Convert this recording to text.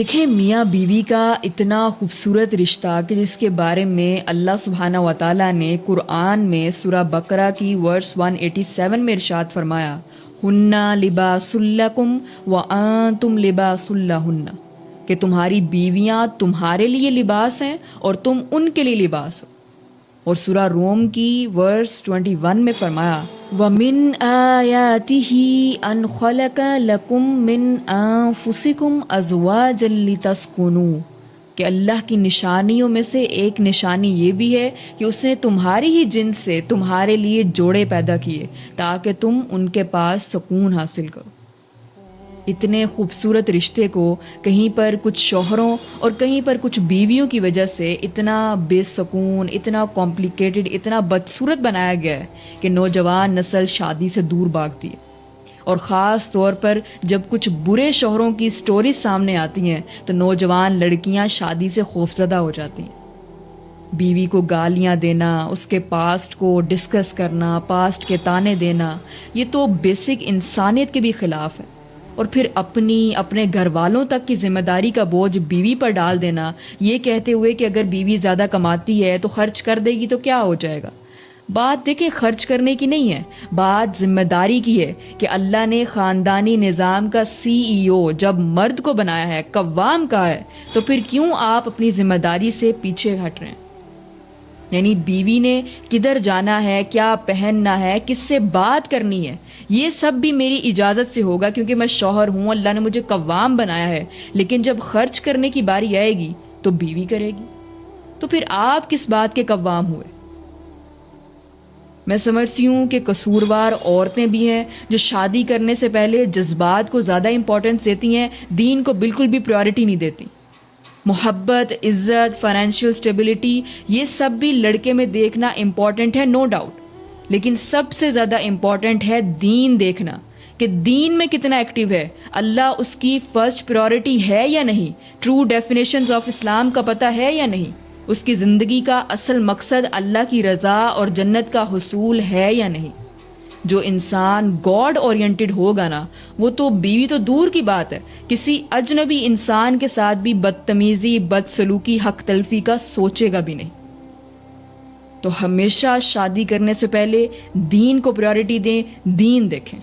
دیکھیں میاں بیوی کا اتنا خوبصورت رشتہ کہ جس کے بارے میں اللہ سبحانہ و تعالیٰ نے قرآن میں سورہ بقرہ کی ورس 187 میں ارشاد فرمایا، ہن لباس لکم وانتم لباس لہن، کہ تمہاری بیویاں تمہارے لیے لباس ہیں اور تم ان کے لیے لباس ہو۔ اور سورہ روم کی ورس 21 میں فرمایا، وَمِنْ آيَاتِهِ أَنْ خَلَقَ لَكُم مِّنْ أَنفُسِكُمْ أَزْوَاجًا لِتَسْكُنُوا، کہ اللہ کی نشانیوں میں سے ایک نشانی یہ بھی ہے کہ اس نے تمہاری ہی جنس سے تمہارے لیے جوڑے پیدا کیے تاکہ تم ان کے پاس سکون حاصل کرو۔ اتنے خوبصورت رشتے کو کہیں پر کچھ شوہروں اور کہیں پر کچھ بیویوں کی وجہ سے اتنا بے سکون، اتنا کمپلیکیٹڈ، اتنا بدصورت بنایا گیا ہے کہ نوجوان نسل شادی سے دور بھاگتی ہے۔ اور خاص طور پر جب کچھ برے شوہروں کی سٹوریز سامنے آتی ہیں تو نوجوان لڑکیاں شادی سے خوفزدہ ہو جاتی ہیں۔ بیوی کو گالیاں دینا، اس کے پاسٹ کو ڈسکس کرنا، پاسٹ کے تانے دینا، یہ تو بیسک انسانیت کے بھی خلاف ہے۔ اور پھر اپنے گھر والوں تک کی ذمہ داری کا بوجھ بیوی پر ڈال دینا، یہ کہتے ہوئے کہ اگر بیوی زیادہ کماتی ہے تو خرچ کر دے گی تو کیا ہو جائے گا۔ بات دیکھیں خرچ کرنے کی نہیں ہے، بات ذمہ داری کی ہے کہ اللہ نے خاندانی نظام کا CEO جب مرد کو بنایا ہے، قوام کہا ہے، تو پھر کیوں آپ اپنی ذمہ داری سے پیچھے ہٹ رہے ہیں؟ یعنی بیوی نے کدھر جانا ہے، کیا پہننا ہے، کس سے بات کرنی ہے، یہ سب بھی میری اجازت سے ہوگا کیونکہ میں شوہر ہوں، اللہ نے مجھے قوام بنایا ہے۔ لیکن جب خرچ کرنے کی باری آئے گی تو بیوی کرے گی، تو پھر آپ کس بات کے قوام ہوئے؟ میں سمجھتی ہوں کہ قصوروار عورتیں بھی ہیں جو شادی کرنے سے پہلے جذبات کو زیادہ امپورٹنس دیتی ہیں، دین کو بالکل بھی پریورٹی نہیں دیتی۔ محبت، عزت، فائنینشیل سٹیبلٹی، یہ سب بھی لڑکے میں دیکھنا امپورٹنٹ ہے، نو ڈاؤٹ، لیکن سب سے زیادہ امپورٹنٹ ہے دین دیکھنا کہ دین میں کتنا ایکٹیو ہے، اللہ اس کی فرسٹ پریورٹی ہے یا نہیں، ٹرو ڈیفینیشنز آف اسلام کا پتہ ہے یا نہیں، اس کی زندگی کا اصل مقصد اللہ کی رضا اور جنت کا حصول ہے یا نہیں۔ جو انسان گاڈ اورینٹڈ ہوگا نا، وہ تو بیوی تو دور کی بات ہے، کسی اجنبی انسان کے ساتھ بھی بدتمیزی، بدسلوکی، حق تلفی کا سوچے گا بھی نہیں۔ تو ہمیشہ شادی کرنے سے پہلے دین کو پریورٹی دیں، دین دیکھیں۔